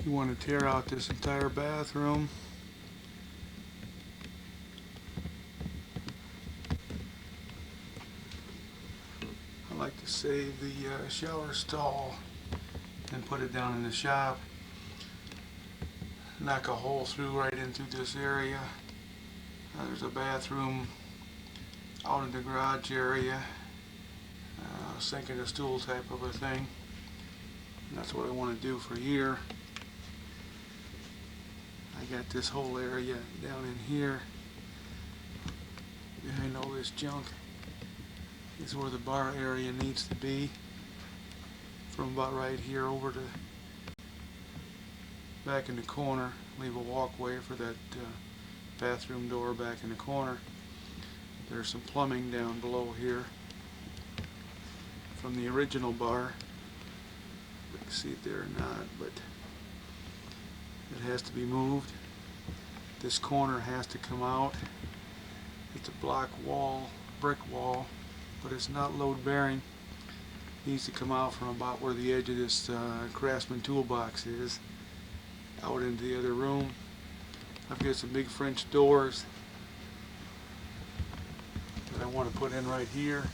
You want to tear out this entire bathroom. I like to save the shower stall and put it down in the shop. Knock a hole through right into this area. There's a bathroom out in the garage area, sink and a stool type of a thing. And that's what I want to do for here. I got this whole area down in here. Behind all this junk is where the bar area needs to be. From about right here over to back in the corner. Leave a walkway for that bathroom door back in the corner. There's some plumbing down below here from the original bar. You can see it there or not, but it has to be moved. This corner has to come out. It's a block wall, brick wall, but it's not load bearing. It needs to come out from about where the edge of this Craftsman toolbox is, out into the other room. I've got some big French doors that I want to put in right here.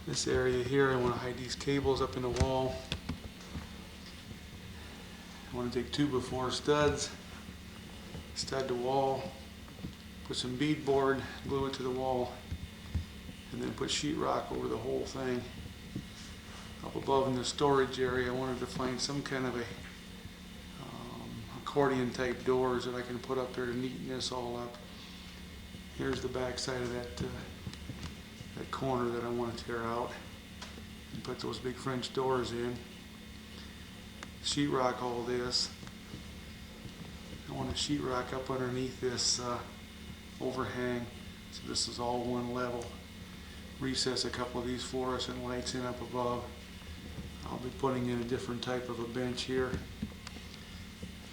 This area here, I want to hide these cables up in the wall. I want to take 2x4 studs, stud the wall, put some beadboard, glue it to the wall, and then put sheetrock over the whole thing. Up above in the storage area, I wanted to find some kind of a accordion type doors that I can put up there to neaten this all up. Here's the back side of that corner that I want to tear out and put those big French doors in. Sheetrock all this. I want to sheetrock up underneath this overhang, so this is all one level. Recess a couple of these fluorescent lights in up above. I'll be putting in a different type of a bench here.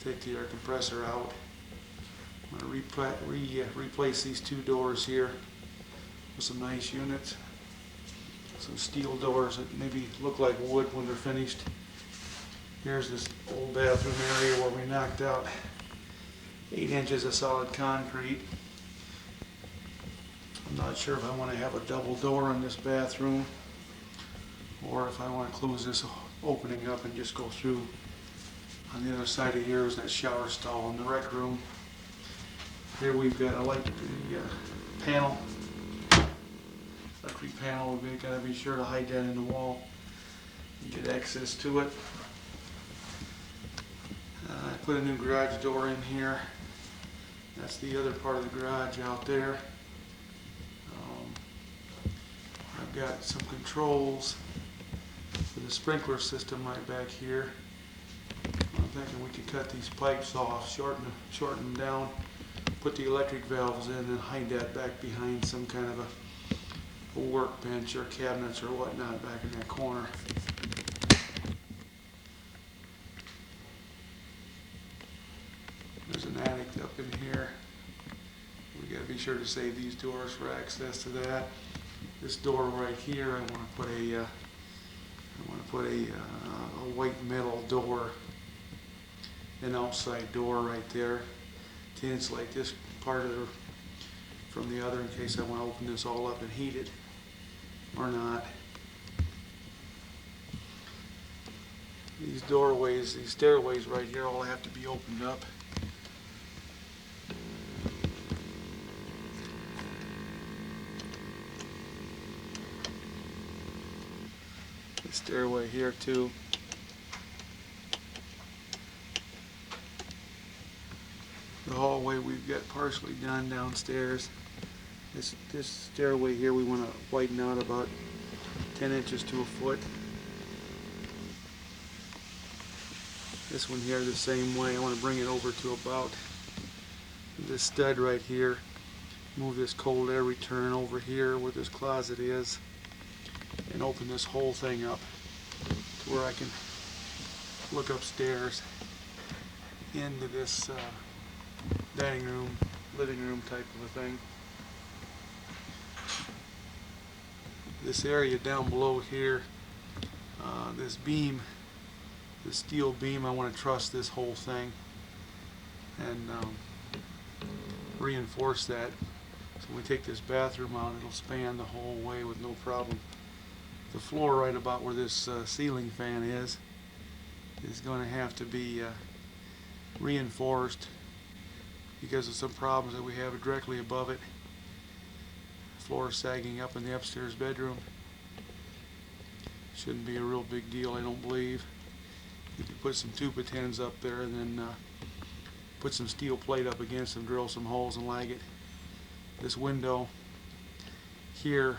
Take the air compressor out. I'm going to replace these two doors here with some nice units. Some steel doors that maybe look like wood when they're finished. Here's this old bathroom area where we knocked out 8 inches of solid concrete. I'm not sure if I want to have a double door in this bathroom or if I want to close this opening up and just go through. On the other side of here is that shower stall in the rec room. Here we've got a light panel. Electric panel, we've got to be sure to hide that in the wall and get access to it. I put a new garage door in here. That's the other part of the garage out there. I've got some controls for the sprinkler system right back here. I'm thinking we could cut these pipes off, shorten them down, put the electric valves in, and hide that back behind some kind of a workbench or cabinets or whatnot back in that corner. There's an attic up in here. We got to be sure to save these doors for access to that. This door right here, I want to put a white metal door, an outside door right there to insulate this part of from the other in case I want to open this all up and heat it or not. These doorways, these stairways right here all have to be opened up. The stairway here too. The hallway we've got partially done downstairs. This stairway here we want to widen out about 10 inches to a foot. This one here the same way. I want to bring it over to about this stud right here. Move this cold air return over here where this closet is and open this whole thing up to where I can look upstairs into this dining room living room type of a thing. This area down below here, this beam, this steel beam, I want to truss this whole thing and reinforce that. So when we take this bathroom out, it'll span the whole way with no problem. The floor right about where this ceiling fan is going to have to be reinforced because of some problems that we have directly above it. Floor sagging up in the upstairs bedroom. Shouldn't be a real big deal, I don't believe. You can put some 2x10s up there and then put some steel plate up against them, drill some holes and lag it. This window here,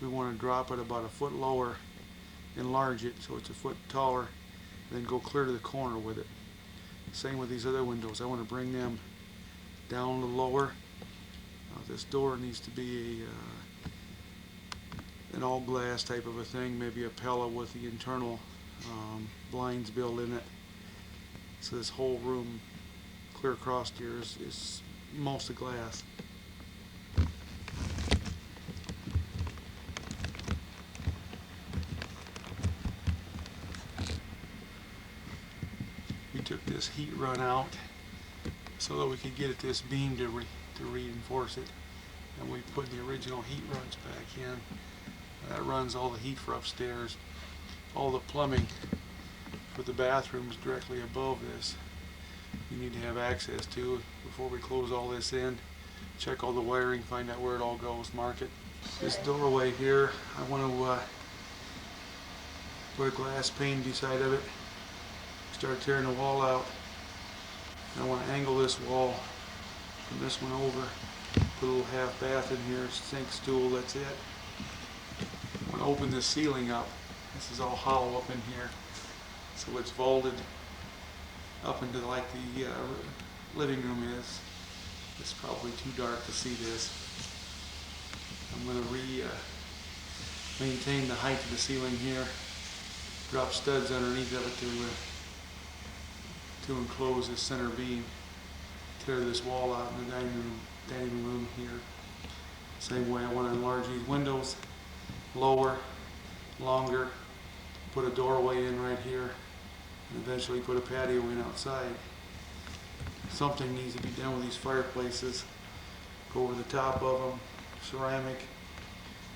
we want to drop it about a foot lower, enlarge it so it's a foot taller, then go clear to the corner with it. Same with these other windows. I want to bring them down a little lower. This door needs to be an all glass type of a thing, maybe a Pella with the internal blinds built in it. So this whole room clear across here is mostly glass. We took this heat run out so that we could get at this beam to reinforce it, and we put the original heat runs back in. That runs all the heat for upstairs. All the plumbing for the bathrooms directly above this you need to have access to before we close all this in. Check all the wiring, find out where it all goes, mark it. This doorway here, I want to put a glass pane beside of it, start tearing the wall out. And I want to angle this wall from this one over, put a little half bath in here, sink, stool, that's it. I want to open this ceiling up. This is all hollow up in here, so it's vaulted up into like the living room is. It's probably too dark to see this. I'm going to maintain the height of the ceiling here, drop studs underneath of it to enclose this center beam, tear this wall out in the dining room here. Same way I want to enlarge these windows, lower, longer, put a doorway in right here, and eventually put a patio in outside. Something needs to be done with these fireplaces. Go over the top of them, ceramic,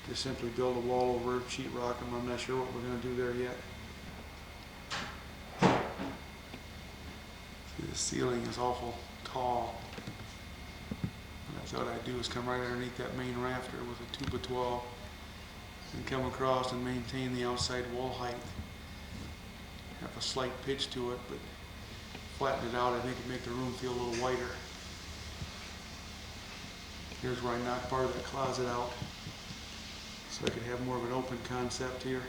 just simply build a wall over, sheetrock them. I'm not sure what we're going to do there yet. See, the ceiling is awful tall. What I thought I'd do is come right underneath that main rafter with a 2x12 and come across and maintain the outside wall height. Have a slight pitch to it, but flatten it out. I think it'd make the room feel a little wider. Here's where I knocked part of that closet out so I could have more of an open concept here.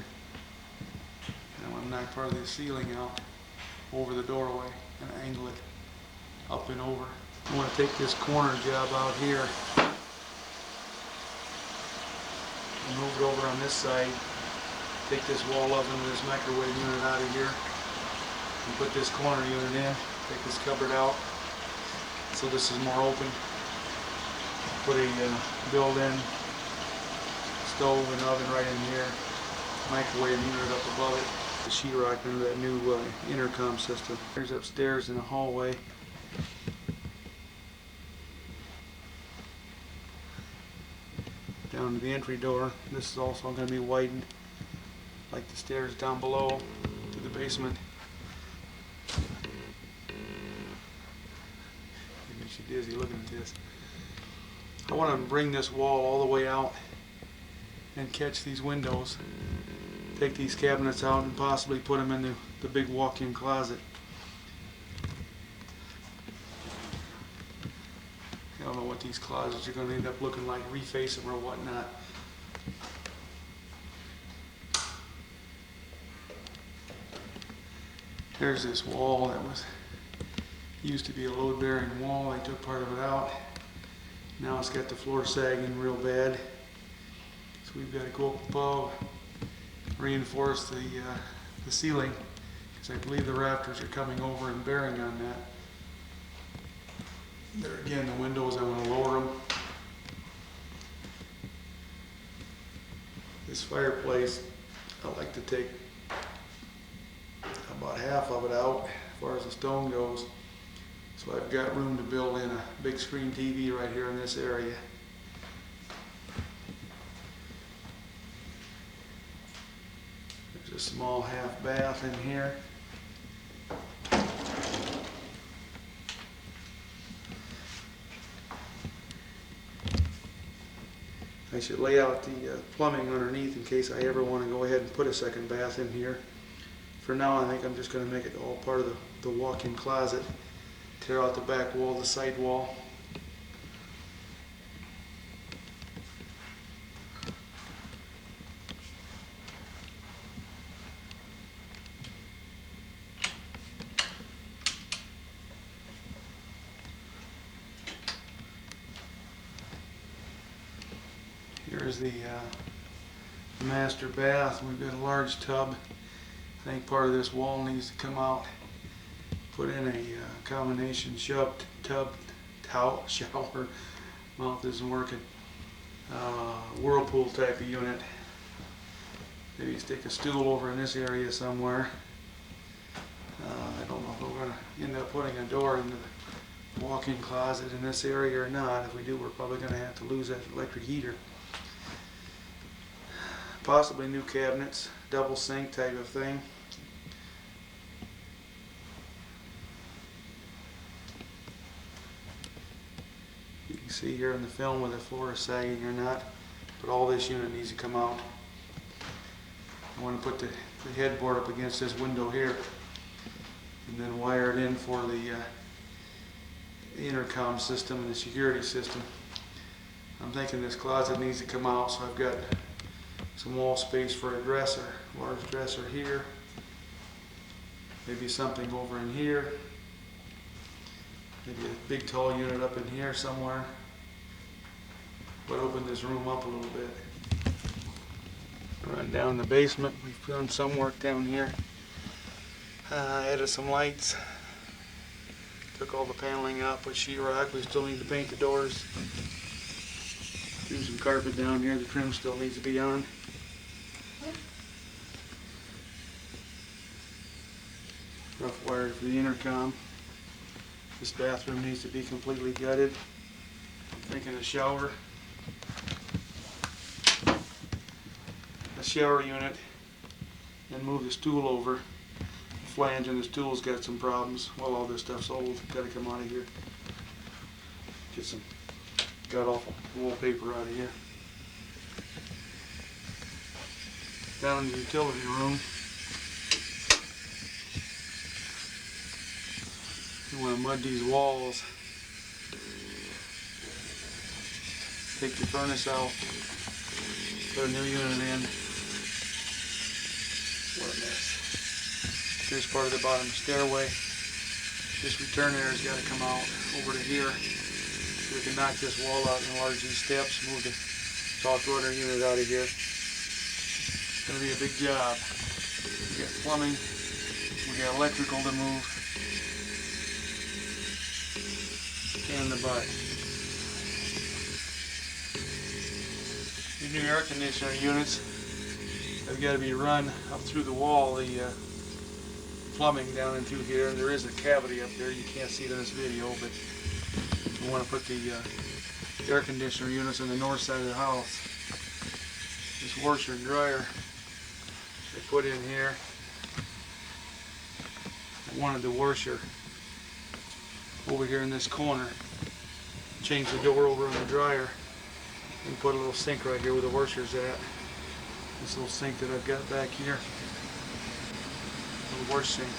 And I want to knock part of the ceiling out over the doorway and angle it up and over. I want to take this corner job out here and move it over on this side. Take this wall oven with this microwave unit out of here and put this corner unit in. Take this cupboard out so this is more open. Put a built-in stove and oven right in here. Microwave unit up above it. The sheetrock under that new intercom system. Here's upstairs in the hallway. Down to the entry door. This is also going to be widened like the stairs down below to the basement. It makes you dizzy looking at this. I want to bring this wall all the way out and catch these windows. Take these cabinets out and possibly put them in the big walk-in closet. I don't know what these closets are going to end up looking like, reface them or whatnot. There's this wall that used to be a load-bearing wall. I took part of it out. Now it's got the floor sagging real bad. So we've got to go up above, reinforce the ceiling, because I believe the rafters are coming over and bearing on that. There again, the windows, I'm going to lower them. This fireplace, I like to take about half of it out as far as the stone goes. So I've got room to build in a big screen TV right here in this area. There's a small half bath in here. I should lay out the plumbing underneath in case I ever want to go ahead and put a second bath in here. For now, I think I'm just going to make it all part of the walk-in closet. Tear out the back wall, the side wall. Here's the master bath. We've got a large tub. I think part of this wall needs to come out. Put in a combination tub, towel, shower. Mouth isn't working. Whirlpool type of unit. Maybe stick a stool over in this area somewhere. I don't know if we're going to end up putting a door into the walk-in closet in this area or not. If we do, we're probably going to have to lose that electric heater. Possibly new cabinets, double sink type of thing. You can see here in the film whether the floor is sagging or not, but all this unit needs to come out. I want to put the headboard up against this window here and then wire it in for the intercom system and the security system. I'm thinking this closet needs to come out, so I've got some wall space for a dresser, large dresser here, maybe something over in here, maybe a big tall unit up in here somewhere. But open this room up a little bit. Run down the basement. We've done some work down here. Added some lights. Took all the paneling out, put sheetrock. We still need to paint the doors. Do some carpet down here. The trim still needs to be on. Rough wire for the intercom. This bathroom needs to be completely gutted. I'm thinking a shower. A shower unit. Then move the stool over. The flange in the stool's got some problems. Well, all this stuff's old. Got to come out of here. Get some god-awful wallpaper out of here. Down in the utility room. You want to mud these walls. Take the furnace out. Put a new unit in. What a mess. Here's part of the bottom stairway. This return air has got to come out over to here. So we can knock this wall out and enlarge these steps. Move the soft water unit out of here. It's going to be a big job. We got plumbing. We got electrical to move. In the butt. These new air conditioner units have got to be run up through the wall, the plumbing down in through here. There is a cavity up there, you can't see it in this video, but we want to put the air conditioner units on the north side of the house. This washer and dryer they put in here. I wanted the washer over here in this corner. Change the door over on the dryer and put a little sink right here where the washer's at. This little sink that I've got back here. Little wash sink.